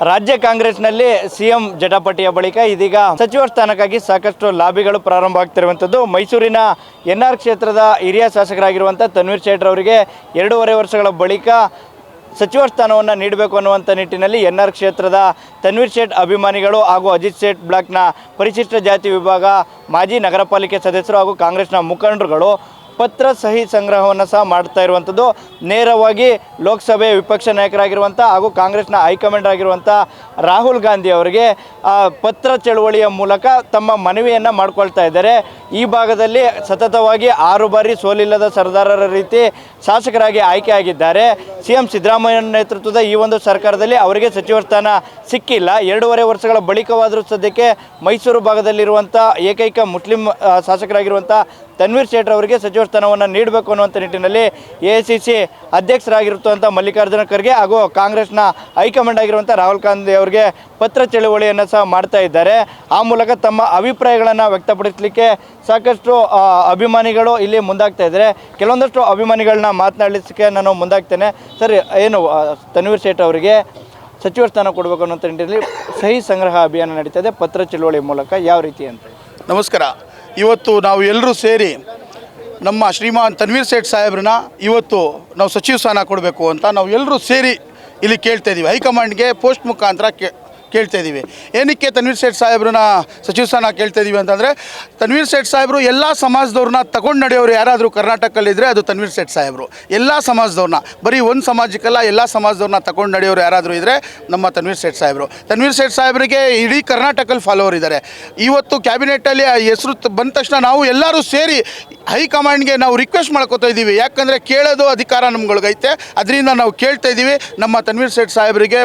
ರಾಜ್ಯ ಕಾಂಗ್ರೆಸ್ನಲ್ಲಿ ಸಿಎಂ ಜಟಾಪಟಿಯ ಬಳಿಕ ಇದೀಗ ಸಚಿವ ಸ್ಥಾನಕ್ಕಾಗಿ ಸಾಕಷ್ಟು ಲಾಬಿಗಳು ಪ್ರಾರಂಭ ಆಗ್ತಿರುವಂಥದ್ದು. ಮೈಸೂರಿನ ಎನ್ಆರ್ ಕ್ಷೇತ್ರದ ಹಿರಿಯ ಶಾಸಕರಾಗಿರುವಂಥ ತನ್ವೀರ್ ಸೇಠ್ ಅವರಿಗೆ 2.5 ವರ್ಷಗಳ ಬಳಿಕ ಸಚಿವ ಸ್ಥಾನವನ್ನು ನೀಡಬೇಕು ಅನ್ನುವಂಥ ನಿಟ್ಟಿನಲ್ಲಿ ಎನ್ಆರ್ ಕ್ಷೇತ್ರದ ತನ್ವೀರ್ ಸೇಠ್ ಅಭಿಮಾನಿಗಳು ಹಾಗೂ ಅಜಿತ್ ಸೇಠ್ ಬ್ಲಾಕ್ನ ಪರಿಶಿಷ್ಟ ಜಾತಿ ವಿಭಾಗ ಮಾಜಿ ನಗರ ಪಾಲಿಕೆ ಸದಸ್ಯರು ಹಾಗೂ ಕಾಂಗ್ರೆಸ್ನ ಮುಖಂಡರುಗಳು ಪತ್ರ ಸಹಿ ಸಂಗ್ರಹವನ್ನು ಸಹ ಮಾಡ್ತಾ ಇರುವಂಥದ್ದು. ನೇರವಾಗಿ ಲೋಕಸಭೆ ವಿಪಕ್ಷ ನಾಯಕರಾಗಿರುವಂಥ ಹಾಗೂ ಕಾಂಗ್ರೆಸ್ನ ಹೈಕಮಾಂಡ್ ಆಗಿರುವಂಥ ರಾಹುಲ್ ಗಾಂಧಿ ಅವರಿಗೆ ಪತ್ರ ಚಳುವಳಿಯ ಮೂಲಕ ತಮ್ಮ ಮನವಿಯನ್ನು ಮಾಡ್ಕೊಳ್ತಾ ಇದ್ದಾರೆ. ಈ ಭಾಗದಲ್ಲಿ ಸತತವಾಗಿ 6 ಬಾರಿ ಸೋಲಿಲ್ಲದ ಸರ್ದಾರರ ರೀತಿ ಶಾಸಕರಾಗಿ ಆಯ್ಕೆಯಾಗಿದ್ದಾರೆ. ಸಿಎಂ ಸಿದ್ದರಾಮಯ್ಯ ನೇತೃತ್ವದ ಈ ಒಂದು ಸರ್ಕಾರದಲ್ಲಿ ಅವರಿಗೆ ಸಚಿವ ಸ್ಥಾನ ಸಿಕ್ಕಿಲ್ಲ. 2.5 ವರ್ಷಗಳ ಬಳಿಕವಾದರೂ ಸದ್ಯಕ್ಕೆ ಮೈಸೂರು ಭಾಗದಲ್ಲಿರುವಂಥ ಏಕೈಕ ಮುಸ್ಲಿಂ ಶಾಸಕರಾಗಿರುವಂಥ ತನ್ವೀರ್ ಸೇಠ್ ಅವರಿಗೆ ಸಚಿವ ಸ್ಥಾನವನ್ನು ನೀಡಬೇಕು ಅನ್ನುವಂಥ ನಿಟ್ಟಿನಲ್ಲಿ AICC ಅಧ್ಯಕ್ಷರಾಗಿರುವಂಥ ಮಲ್ಲಿಕಾರ್ಜುನ ಖರ್ಗೆ ಹಾಗೂ ಕಾಂಗ್ರೆಸ್ನ ಹೈಕಮಾಂಡ್ ಆಗಿರುವಂಥ ರಾಹುಲ್ ಗಾಂಧಿ ಅವರಿಗೆ ಪತ್ರ ಚಳುವಳಿಯನ್ನು ಸಹ ಮಾಡ್ತಾ ಇದ್ದಾರೆ. ಆ ಮೂಲಕ ತಮ್ಮ ಅಭಿಪ್ರಾಯಗಳನ್ನು ವ್ಯಕ್ತಪಡಿಸಲಿಕ್ಕೆ ಸಾಕಷ್ಟು ಅಭಿಮಾನಿಗಳು ಇಲ್ಲಿ ಮುಂದಾಗ್ತಾ ಇದ್ದಾರೆ. ಕೆಲವೊಂದಷ್ಟು ಅಭಿಮಾನಿಗಳನ್ನ ಮಾತನಾಡಲಿಕ್ಕೆ ನಾನು ಮುಂದಾಗ್ತೇನೆ. ಸರ್, ಏನು ತನ್ವೀರ್ ಸೇಠ್ ಅವರಿಗೆ ಸಚಿವ ಸ್ಥಾನ ಕೊಡಬೇಕು ಅನ್ನುವಂಥ ನಿಟ್ಟಿನಲ್ಲಿ ಸಹಿ ಸಂಗ್ರಹ ಅಭಿಯಾನ ನಡೀತಾ ಇದೆ, ಪತ್ರ ಚಳುವಳಿ ಮೂಲಕ ಯಾವ ರೀತಿ ಅಂತ? ನಮಸ್ಕಾರ. ಇವತ್ತು ನಾವು ಎಲ್ಲರೂ ಸೇರಿ ನಮ್ಮ ಶ್ರೀಮಾನ್ ತನ್ವೀರ್ ಸೇಠ್ ಸಾಹೇಬ್ರನ್ನ ಇವತ್ತು ನಾವು ಸಚಿವ ಸ್ಥಾನ ಕೊಡಬೇಕು ಅಂತ ನಾವು ಎಲ್ಲರೂ ಸೇರಿ ಇಲ್ಲಿ ಕೇಳ್ತಾ ಇದ್ದೀವಿ. ಹೈಕಮಾಂಡ್ಗೆ ಪೋಸ್ಟ್ ಮುಖಾಂತರ ಕೇಳ್ತಾ ಇದ್ದೀವಿ. ಏನಕ್ಕೆ ತನ್ವೀರ್ ಸೇಠ್ ಸಾಹೇಬ್ರನ್ನ ಸಚಿವ ಸ್ಥಾನ ಕೇಳ್ತಾ ಇದ್ದೀವಿ ಅಂತಂದರೆ, ತನ್ವೀರ್ ಸೇಠ್ ಸಾಹೇಬರು ಎಲ್ಲ ಸಮಾಜದವ್ರನ್ನ ತಗೊಂಡು ನಡೆಯೋರು ಯಾರಾದರೂ ಕರ್ನಾಟಕದಲ್ಲಿದ್ದರೆ ಅದು ತನ್ವೀರ್ ಸೇಠ್ ಸಾಹೇಬರು. ಎಲ್ಲ ಸಮಾಜದವ್ರನ್ನ, ಬರೀ ಒಂದು ಸಮಾಜಕ್ಕಲ್ಲ, ಎಲ್ಲ ಸಮಾಜದವ್ರನ್ನ ತಗೊಂಡು ನಡೆಯೋರು ಯಾರಾದರೂ ಇದ್ದರೆ ನಮ್ಮ ತನ್ವೀರ್ ಸೇಠ್ ಸಾಹೇಬರು. ತನ್ವೀರ್ ಸೇಠ್ ಸಾಹೇಬರಿಗೆ ಇಡೀ ಕರ್ನಾಟಕದಲ್ಲಿ ಫಾಲೋವರ್ ಇದ್ದಾರೆ. ಇವತ್ತು ಕ್ಯಾಬಿನೆಟ್ಟಲ್ಲಿ ಆ ಹೆಸರು ಬಂದ ತಕ್ಷಣ ನಾವು ಎಲ್ಲರೂ ಸೇರಿ ಹೈಕಮಾಂಡ್ಗೆ ನಾವು ರಿಕ್ವೆಸ್ಟ್ ಮಾಡ್ಕೋತಾ ಇದ್ದೀವಿ. ಯಾಕಂದರೆ ಕೇಳೋದು ಅಧಿಕಾರ ನಮ್ಗಳಿಗೈತೆ, ಅದರಿಂದ ನಾವು ಕೇಳ್ತಾ ಇದ್ದೀವಿ ನಮ್ಮ ತನ್ವೀರ್ ಸೇಠ್ ಸಾಹೇಬರಿಗೆ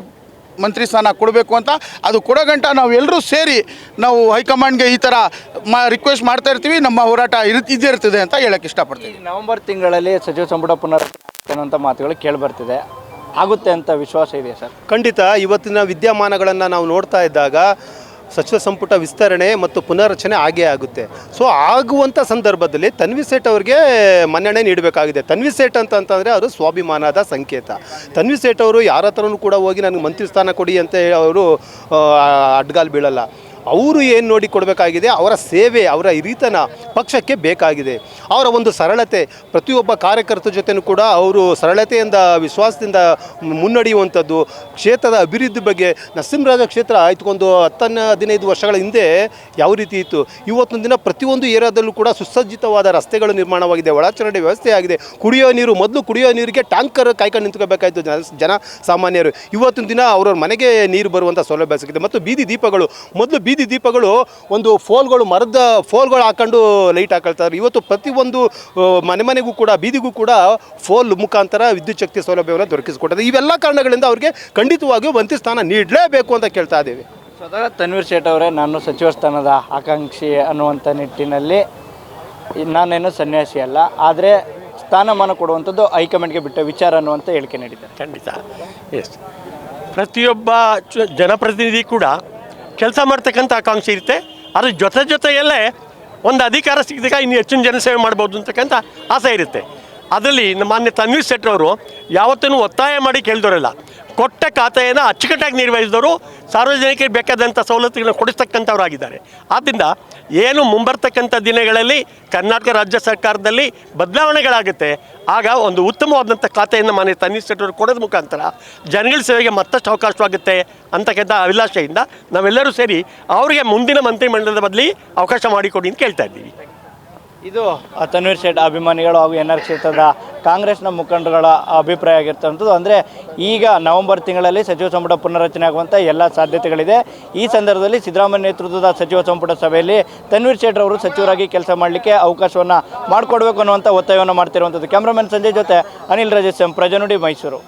ಮಂತ್ರಿ ಸ್ಥಾನ ಕೊಡಬೇಕು ಅಂತ. ಅದು ಕೊಡೋಗಂಟ ನಾವು ಎಲ್ಲರೂ ಸೇರಿ ನಾವು ಹೈಕಮಾಂಡ್ಗೆ ಈ ಥರ ರಿಕ್ವೆಸ್ಟ್ ಮಾಡ್ತಾ ಇರ್ತೀವಿ. ನಮ್ಮ ಹೋರಾಟ ಇದ್ದೇ ಇರ್ತದೆ ಅಂತ ಹೇಳಕ್ಕೆ ಇಷ್ಟಪಡ್ತೀವಿ. ನವೆಂಬರ್ ತಿಂಗಳಲ್ಲಿ ಸಚಿವ ಸಂಪುಟ ಪುನರ್ರಚನೆ ಅನ್ನುವಂಥ ಮಾತುಗಳು ಕೇಳಿಬರ್ತಿದೆ, ಆಗುತ್ತೆ ಅಂತ ವಿಶ್ವಾಸ ಇದೆ ಸರ್? ಖಂಡಿತ. ಇವತ್ತಿನ ವಿದ್ಯಮಾನಗಳನ್ನು ನಾವು ನೋಡ್ತಾ ಇದ್ದಾಗ ಸಚಿವ ಸಂಪುಟ ವಿಸ್ತರಣೆ ಮತ್ತು ಪುನರ್ರಚನೆ ಆಗೇ ಆಗುತ್ತೆ. ಸೊ ಆಗುವಂಥ ಸಂದರ್ಭದಲ್ಲಿ ತನ್ವೀರ್ ಸೇಠ್ ಅವರಿಗೆ ಮನ್ನಣೆ ನೀಡಬೇಕಾಗಿದೆ. ತನ್ವೀರ್ ಸೇಠ್ ಅಂತಂದರೆ ಅದು ಸ್ವಾಭಿಮಾನದ ಸಂಕೇತ. ತನ್ವೀರ್ ಸೇಠ್ ಅವರು ಯಾರ ಹತ್ರನೂ ಕೂಡ ಹೋಗಿ ನನಗೆ ಮಂತ್ರಿ ಸ್ಥಾನ ಕೊಡಿ ಅಂತ ಹೇಳಿ ಅವರು ಅಡ್ಗಾಲು ಬೀಳಲ್ಲ. ಅವರು ಏನು ನೋಡಿ ಕೊಡಬೇಕಾಗಿದೆ, ಅವರ ಸೇವೆ, ಅವರ ಹಿರಿತನ ಪಕ್ಷಕ್ಕೆ ಬೇಕಾಗಿದೆ. ಅವರ ಒಂದು ಸರಳತೆ, ಪ್ರತಿಯೊಬ್ಬ ಕಾರ್ಯಕರ್ತರ ಜೊತೆಯೂ ಕೂಡ ಅವರು ಸರಳತೆಯಿಂದ ವಿಶ್ವಾಸದಿಂದ ಮುನ್ನಡೆಯುವಂಥದ್ದು. ಕ್ಷೇತ್ರದ ಅಭಿವೃದ್ಧಿ ಬಗ್ಗೆ ನರಸಿಂಹರಾಜ ಕ್ಷೇತ್ರ ಆಯ್ತುಕೊಂಡು 10-15 ವರ್ಷಗಳ ಹಿಂದೆ ಯಾವ ರೀತಿ ಇತ್ತು, ಇವತ್ತೊಂದು ದಿನ ಪ್ರತಿಯೊಂದು ಏರಿಯಾದಲ್ಲೂ ಕೂಡ ಸುಸಜ್ಜಿತವಾದ ರಸ್ತೆಗಳು ನಿರ್ಮಾಣವಾಗಿದೆ, ಒಳಚರಂಡಿ ವ್ಯವಸ್ಥೆ ಆಗಿದೆ. ಕುಡಿಯೋ ನೀರು, ಮೊದಲು ಕುಡಿಯೋ ನೀರಿಗೆ ಟ್ಯಾಂಕರ್ ಕಾಯ್ಕೊಂಡು ನಿಂತ್ಕೋಬೇಕಾಯಿತು ಜನ ಸಾಮಾನ್ಯರು. ಇವತ್ತಿನ ದಿನ ಅವ್ರವ್ರ ಮನೆಗೆ ನೀರು ಬರುವಂಥ ಸೌಲಭ್ಯ ಸಿಗಿದೆ. ಮತ್ತು ಬೀದಿ ದೀಪಗಳು, ಮೊದಲು ಬೀದಿ ದೀಪಗಳು ಒಂದು ಫೋಲ್ಗಳು, ಮರದ ಫೋಲ್ಗಳು ಹಾಕೊಂಡು ಲೈಟ್ ಹಾಕೊಳ್ತಾರೆ. ಇವತ್ತು ಪ್ರತಿಯೊಂದು ಮನೆಗೂ ಕೂಡ, ಬೀದಿಗೂ ಕೂಡ ಫೋಲ್ ಮುಖಾಂತರ ವಿದ್ಯುತ್ ಶಕ್ತಿ ಸೌಲಭ್ಯವನ್ನು ದೊರಕಿಸಿಕೊಟ್ಟಿದೆ. ಇವೆಲ್ಲ ಕಾರಣಗಳಿಂದ ಅವರಿಗೆ ಖಂಡಿತವಾಗಿಯೂ ಮಂತ್ರಿ ಸ್ಥಾನ ನೀಡಲೇಬೇಕು ಅಂತ ಕೇಳ್ತಾ ಇದ್ದೀವಿ. ಸ್ವತಃ ತನ್ವೀರ್ ಸೇಠ್ ಅವರೇ, ನಾನು ಸಚಿವ ಸ್ಥಾನದ ಆಕಾಂಕ್ಷಿ ಅನ್ನುವಂಥ ನಿಟ್ಟಿನಲ್ಲಿ ನಾನೇನು ಸನ್ಯಾಸಿ ಅಲ್ಲ, ಆದರೆ ಸ್ಥಾನಮಾನ ಕೊಡುವಂಥದ್ದು ಹೈಕಮಾಂಡ್ಗೆ ಬಿಟ್ಟ ವಿಚಾರ ಅನ್ನುವಂಥ ಹೇಳಿಕೆ ನೀಡಿದ್ದಾರೆ. ಖಂಡಿತ ಎಸ್, ಪ್ರತಿಯೊಬ್ಬ ಜನಪ್ರತಿನಿಧಿ ಕೂಡ ಕೆಲಸ ಮಾಡ್ತಕ್ಕಂಥ ಆಕಾಂಕ್ಷೆ ಇರುತ್ತೆ. ಅದ್ರ ಜೊತೆಯಲ್ಲೇ ಒಂದು ಅಧಿಕಾರ ಸಿಕ್ಕಿದಾಗ ಇನ್ನು ಹೆಚ್ಚಿನ ಜನಸೇವೆ ಮಾಡ್ಬೋದು ಅಂತಕ್ಕಂಥ ಆಸೆ ಇರುತ್ತೆ. ಅದರಲ್ಲಿ ಮಾನ್ಯ ತನ್ವೀರ್ ಸೇಠ್ ಅವರು ಯಾವತ್ತೂ ಒತ್ತಾಯ ಮಾಡಿ ಕೇಳಿದವರಲ್ಲ, ಕೊಟ್ಟ ಖಾತೆಯನ್ನು ಅಚ್ಚುಕಟ್ಟಾಗಿ ನಿರ್ವಹಿಸಿದವರು, ಸಾರ್ವಜನಿಕರಿಗೆ ಬೇಕಾದಂಥ ಸವಲತ್ತುಗಳನ್ನು ಕೊಡಿಸ್ತಕ್ಕಂಥವ್ರಾಗಿದ್ದಾರೆ. ಆದ್ದರಿಂದ ಏನು ಮುಂಬರ್ತಕ್ಕಂಥ ದಿನಗಳಲ್ಲಿ ಕರ್ನಾಟಕ ರಾಜ್ಯ ಸರ್ಕಾರದಲ್ಲಿ ಬದಲಾವಣೆಗಳಾಗುತ್ತೆ, ಆಗ ಒಂದು ಉತ್ತಮವಾದಂಥ ಖಾತೆಯನ್ನು ಮಾನ್ಯ ತನ್ವೀರ್ ಸೇಠ್ ಅವರು ಕೊಡೋದ್ರ ಮುಖಾಂತರ ಜನಗಳ ಸೇವೆಗೆ ಮತ್ತಷ್ಟು ಅವಕಾಶವಾಗುತ್ತೆ ಅಂತಕ್ಕಂಥ ಅಭಿಲಾಷೆಯಿಂದ ನಾವೆಲ್ಲರೂ ಸೇರಿ ಅವರಿಗೆ ಮುಂದಿನ ಮಂತ್ರಿಮಂಡಲದ ಬದಲಿ ಅವಕಾಶ ಮಾಡಿಕೊಡಿ ಅಂತ ಕೇಳ್ತಾ ಇದ್ದೀವಿ. ಇದು ತನ್ವೀರ್ ಸೇಠ್ ಅಭಿಮಾನಿಗಳು ಹಾಗೂ ಎನ್ಆರ್ ಕ್ಷೇತ್ರದ ಕಾಂಗ್ರೆಸ್ನ ಮುಖಂಡರುಗಳ ಅಭಿಪ್ರಾಯ ಆಗಿರ್ತಕ್ಕಂಥದ್ದು. ಅಂದರೆ ಈಗ ನವೆಂಬರ್ ತಿಂಗಳಲ್ಲಿ ಸಚಿವ ಸಂಪುಟ ಪುನರ್ರಚನೆ ಆಗುವಂಥ ಎಲ್ಲ ಸಾಧ್ಯತೆಗಳಿದೆ. ಈ ಸಂದರ್ಭದಲ್ಲಿ ಸಿದ್ದರಾಮಯ್ಯ ನೇತೃತ್ವದ ಸಚಿವ ಸಂಪುಟ ಸಭೆಯಲ್ಲಿ ತನ್ವೀರ್ ಸೇಠ್ ಅವರು ಸಚಿವರಾಗಿ ಕೆಲಸ ಮಾಡಲಿಕ್ಕೆ ಅವಕಾಶವನ್ನು ಮಾಡಿಕೊಡ್ಬೇಕು ಅನ್ನುವಂಥ ಒತ್ತಾಯವನ್ನು ಮಾಡ್ತಿರುವಂಥದ್ದು. ಕ್ಯಾಮ್ರಾಮನ್ ಸಂಜಯ್ ಜೊತೆ ಅನಿಲ್ ರಾಜೇಶ್, ಪ್ರಜಾನುಡಿ, ಮೈಸೂರು.